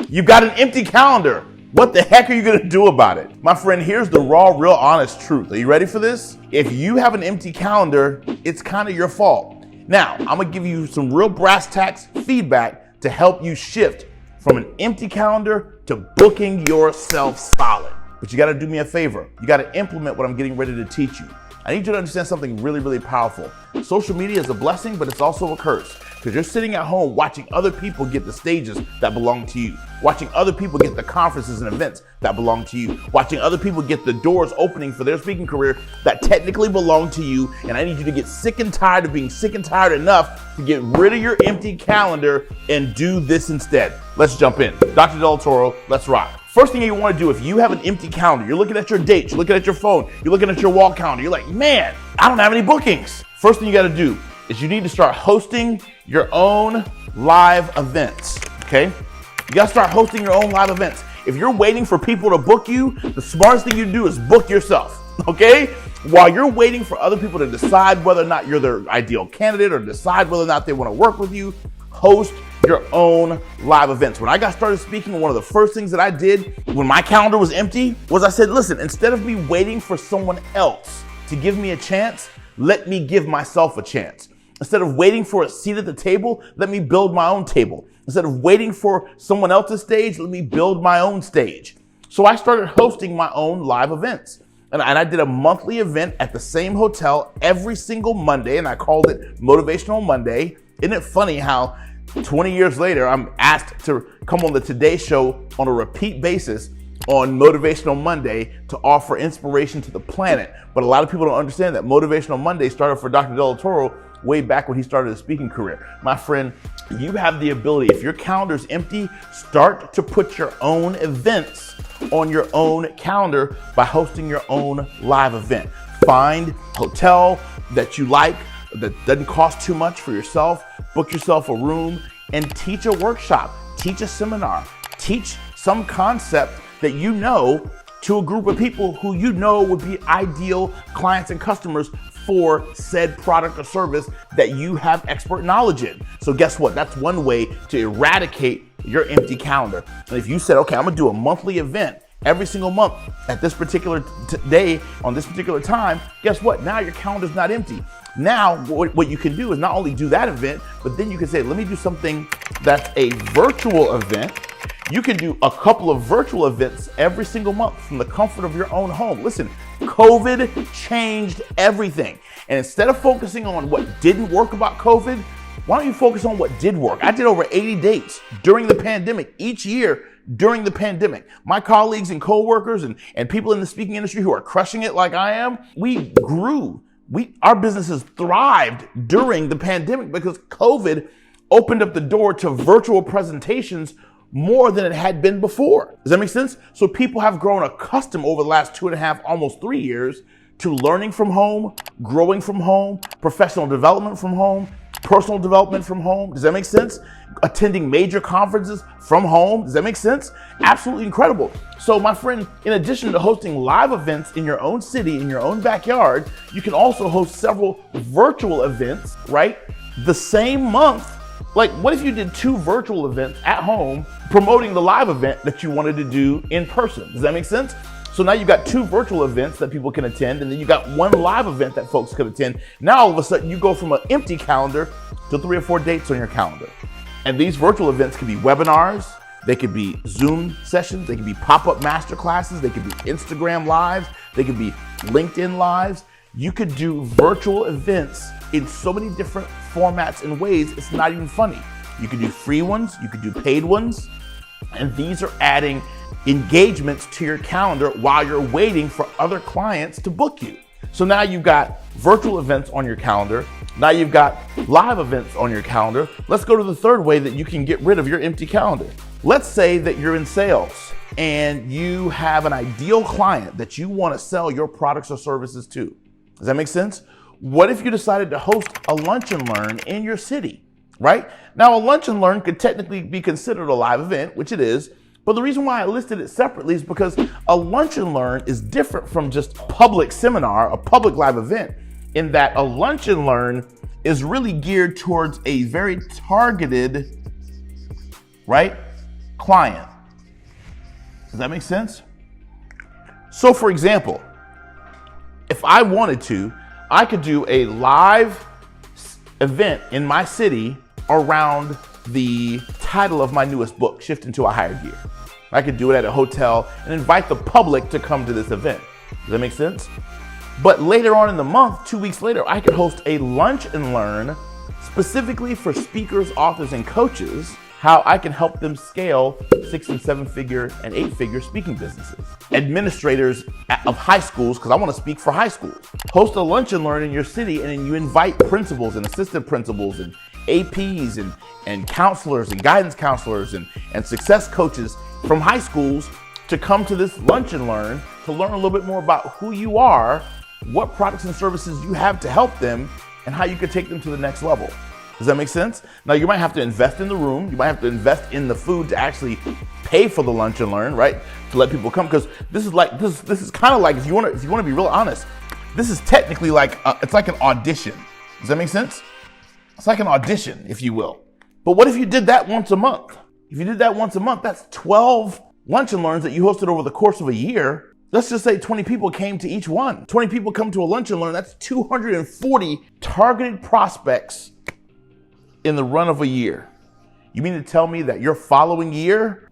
You've got an empty calendar. What the heck are you gonna do about it? My friend, here's the raw, real, honest truth. Are you ready for this? If you have an empty calendar, it's kind of your fault. Now, I'm gonna give you some real brass tacks feedback to help you shift from an empty calendar to booking yourself solid. But you gotta do me a favor. You gotta implement what I'm getting ready to teach you. I need you to understand something really, really powerful. Social media is a blessing, but it's also a curse. Because you're sitting at home watching other people get the stages that belong to you, watching other people get the conferences and events that belong to you, watching other people get the doors opening for their speaking career that technically belong to you. And I need you to get sick and tired of being sick and tired enough to get rid of your empty calendar and do this instead. Let's jump in. Dr. Delatorro, let's rock. First thing you want to do, if you have an empty calendar, you're looking at your dates, you're looking at your phone, you're looking at your wall calendar, you're like, man, I don't have any bookings. First thing you got to do is you need to start hosting your own live events, okay? You got to start hosting your own live events. If you're waiting for people to book you, the smartest thing you do is book yourself, okay? While you're waiting for other people to decide whether or not you're their ideal candidate or decide whether or not they want to work with you, host your own live events. When I got started speaking, one of the first things that I did when my calendar was empty was I said, listen, instead of me waiting for someone else to give me a chance, let me give myself a chance. Instead of waiting for a seat at the table, let me build my own table. Instead of waiting for someone else's stage, let me build my own stage. So I started hosting my own live events. And I did a monthly event at the same hotel every single Monday, and I called it Motivational Monday. Isn't it funny how 20 years later, I'm asked to come on the Today Show on a repeat basis on Motivational Monday to offer inspiration to the planet. But a lot of people don't understand that Motivational Monday started for Dr. Delatorro way back when he started his speaking career. My friend, you have the ability, if your calendar's empty, start to put your own events on your own calendar by hosting your own live event. Find a hotel that you like, that doesn't cost too much for yourself, book yourself a room and teach a workshop, teach a seminar, teach some concept that you know to a group of people who you know would be ideal clients and customers for said product or service that you have expert knowledge in. So guess what? That's one way to eradicate your empty calendar. And if you said, okay, I'm gonna do a monthly event every single month at this particular day on this particular time, guess what? Now your calendar's not empty. Now, what you can do is not only do that event, but then you can say, let me do something that's a virtual event. You can do a couple of virtual events every single month from the comfort of your own home. Listen, COVID changed everything. And instead of focusing on what didn't work about COVID, why don't you focus on what did work? I did over 80 dates during the pandemic, each year during the pandemic. My colleagues and coworkers and people in the speaking industry who are crushing it like I am, we grew. Our businesses thrived during the pandemic because COVID opened up the door to virtual presentations more than it had been before. Does that make sense? So people have grown accustomed over the last 2.5, almost 3 years to learning from home, growing from home, professional development from home, personal development from home. Does that make sense? Attending major conferences from home. Does that make sense? Absolutely incredible. So my friend, in addition to hosting live events in your own city, in your own backyard, you can also host several virtual events, right? The same month. Like, what if you did 2 virtual events at home promoting the live event that you wanted to do in person? Does that make sense? So now you've got 2 virtual events that people can attend, and then you got 1 live event that folks could attend. Now all of a sudden you go from an empty calendar to 3 or 4 dates on your calendar. And these virtual events can be webinars, they could be Zoom sessions, they could be pop-up masterclasses, they could be Instagram lives, they could be LinkedIn lives. You could do virtual events in so many different formats and ways, it's not even funny. You could do free ones, you could do paid ones, and these are adding engagements to your calendar while you're waiting for other clients to book you. So now you've got virtual events on your calendar. Now you've got live events on your calendar. Let's go to the third way that you can get rid of your empty calendar. Let's say that you're in sales and you have an ideal client that you want to sell your products or services to. Does that make sense? What if you decided to host a lunch and learn in your city, right? Now, a lunch and learn could technically be considered a live event, which it is. But the reason why I listed it separately is because a lunch and learn is different from just a public seminar, a public live event, in that a lunch and learn is really geared towards a very targeted, right, client. Does that make sense? So for example, if I wanted to, I could do a live event in my city around the title of my newest book, Shift into a Higher Gear. I could do it at a hotel and invite the public to come to this event. Does that make sense? But later on in the month, 2 weeks later, I could host a lunch and learn specifically for speakers, authors, and coaches, how I can help them scale 6 and 7 figure and 8 figure speaking businesses. Administrators of high schools, because I want to speak for high schools. Host a lunch and learn in your city, and then you invite principals and assistant principals and APs and counselors and guidance counselors and success coaches from high schools to come to this lunch and learn to learn a little bit more about who you are, what products and services you have to help them, and how you could take them to the next level. Does that make sense? Now you might have to invest in the room, you might have to invest in the food to actually pay for the lunch and learn, right? To let people come, because this is kind of like, if you want to be real honest, this is technically like it's like an audition. Does that make sense? It's like an audition, if you will. But what if you did that once a month? If you did that once a month, that's 12 lunch and learns that you hosted over the course of a year. Let's just say 20 people came to each one. 20 people come to a lunch and learn, that's 240 targeted prospects in the run of a year. You mean to tell me that your following year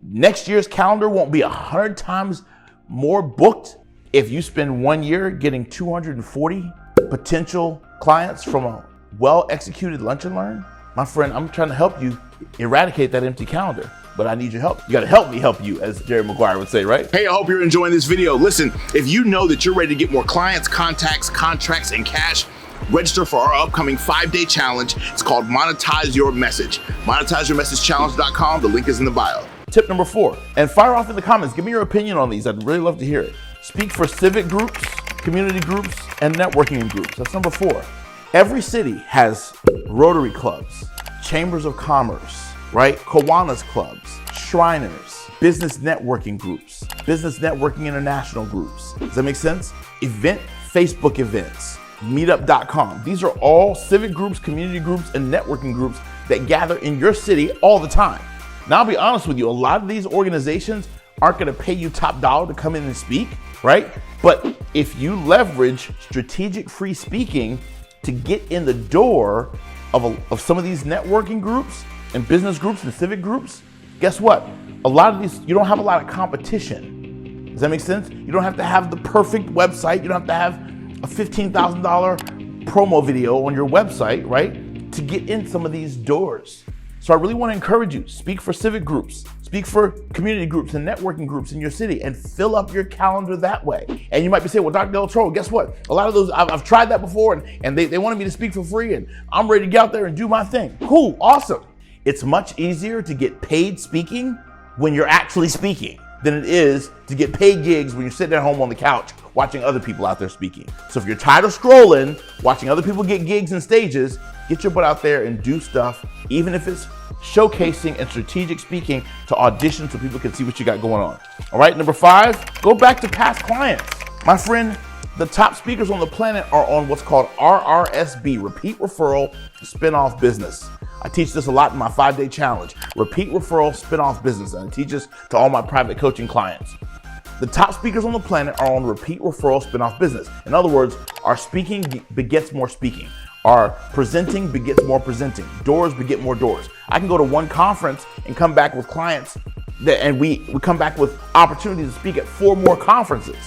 next year's calendar won't be 100 times more booked if you spend 1 year getting 240 potential clients from a well-executed lunch and learn? My friend, I'm trying to help you eradicate that empty calendar, but I need your help. You gotta help me help you, as Jerry Maguire would say, right? Hey, I hope you're enjoying this video. Listen, if you know that you're ready to get more clients, contacts, contracts, and cash, register for our upcoming 5-day challenge. It's called Monetize Your Message. MonetizeYourMessageChallenge.com. The link is in the bio. Tip number 4, and fire off in the comments. Give me your opinion on these. I'd really love to hear it. Speak for civic groups, community groups, and networking groups. That's number 4. Every city has Rotary clubs, chambers of commerce, right? Kiwanis clubs, Shriners, business networking groups, business networking international groups. Does that make sense? Facebook events, meetup.com. These are all civic groups, community groups, and networking groups that gather in your city all the time. Now, I'll be honest with you, a lot of these organizations aren't gonna pay you top dollar to come in and speak, right? But if you leverage strategic free speaking to get in the door of some of these networking groups and business groups and civic groups, guess what? A lot of these, you don't have a lot of competition. Does that make sense? You don't have to have the perfect website. You don't have to have a $15,000 promo video on your website, right? To get in some of these doors. So I really want to encourage you, speak for civic groups, speak for community groups and networking groups in your city, and fill up your calendar that way. And you might be saying, well, Dr. Delatorro, guess what? A lot of those, I've tried that before, and they wanted me to speak for free, and I'm ready to get out there and do my thing. Cool, awesome. It's much easier to get paid speaking when you're actually speaking than it is to get paid gigs when you're sitting at home on the couch watching other people out there speaking. So if you're tired of scrolling, watching other people get gigs and stages, get your butt out there and do stuff, even if it's showcasing and strategic speaking to audition so people can see what you got going on. All right, number 5, go back to past clients. My friend, the top speakers on the planet are on what's called RRSB, Repeat Referral Spinoff Business. I teach this a lot in my 5-day challenge, Repeat Referral Spinoff Business, and I teach this to all my private coaching clients. The top speakers on the planet are on Repeat Referral Spinoff Business. In other words, our speaking begets more speaking. Our presenting begets more presenting. Doors beget more doors. I can go to one conference and come back with clients and we come back with opportunities to speak at 4 more conferences,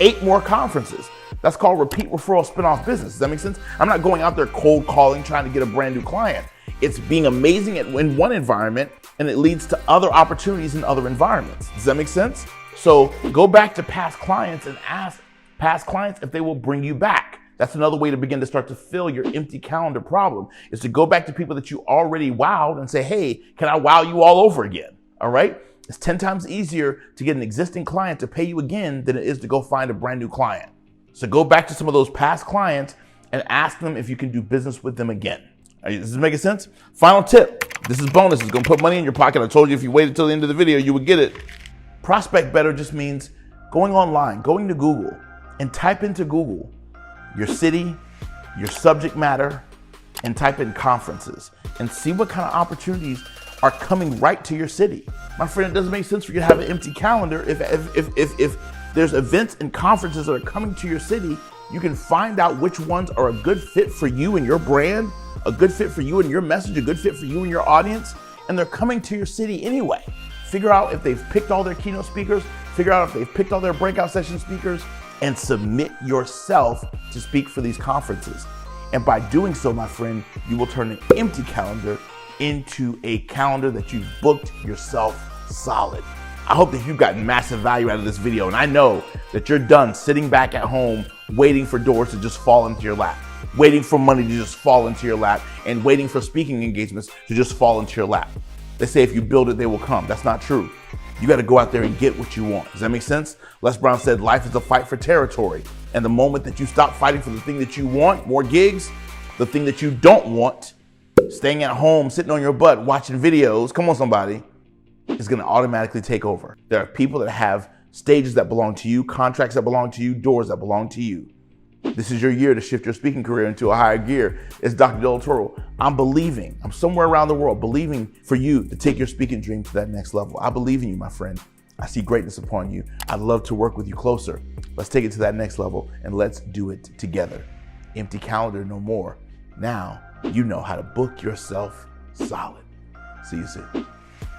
8 more conferences. That's called Repeat Referral Spinoff Business. Does that make sense? I'm not going out there cold calling, trying to get a brand new client. It's being amazing in one environment, and it leads to other opportunities in other environments. Does that make sense? So go back to past clients and ask past clients if they will bring you back. That's another way to begin to start to fill your empty calendar problem, is to go back to people that you already wowed and say, hey, can I wow you all over again? All right? It's 10 times easier to get an existing client to pay you again than it is to go find a brand new client. So go back to some of those past clients and ask them if you can do business with them again. Does this make sense? Final tip. This is bonus. It's going to put money in your pocket. I told you if you waited till the end of the video, you would get it. Prospect better just means going online, going to Google, and type into Google your city, your subject matter, and type in conferences and see what kind of opportunities are coming right to your city. My friend, it doesn't make sense for you to have an empty calendar. If there's events and conferences that are coming to your city, you can find out which ones are a good fit for you and your brand, a good fit for you and your message, a good fit for you and your audience, and they're coming to your city anyway. Figure out if they've picked all their keynote speakers, figure out if they've picked all their breakout session speakers, and submit yourself to speak for these conferences. And by doing so, my friend, you will turn an empty calendar into a calendar that you've booked yourself solid. I hope that you've gotten massive value out of this video, and I know that you're done sitting back at home waiting for doors to just fall into your lap, waiting for money to just fall into your lap, and waiting for speaking engagements to just fall into your lap. They say if you build it, they will come. That's not true. You got to go out there and get what you want. Does that make sense? Les Brown said life is a fight for territory. And the moment that you stop fighting for the thing that you want, more gigs, the thing that you don't want, staying at home, sitting on your butt, watching videos, come on somebody, is going to automatically take over. There are people that have stages that belong to you, contracts that belong to you, doors that belong to you. This is your year to shift your speaking career into a higher gear. It's Dr. Delatorro. I'm somewhere around the world believing for you to take your speaking dream to that next level. I believe in you, my friend. I see greatness upon you. I'd love to work with you closer. Let's take it to that next level and let's do it together. Empty calendar no more. Now you know how to book yourself solid. See you soon.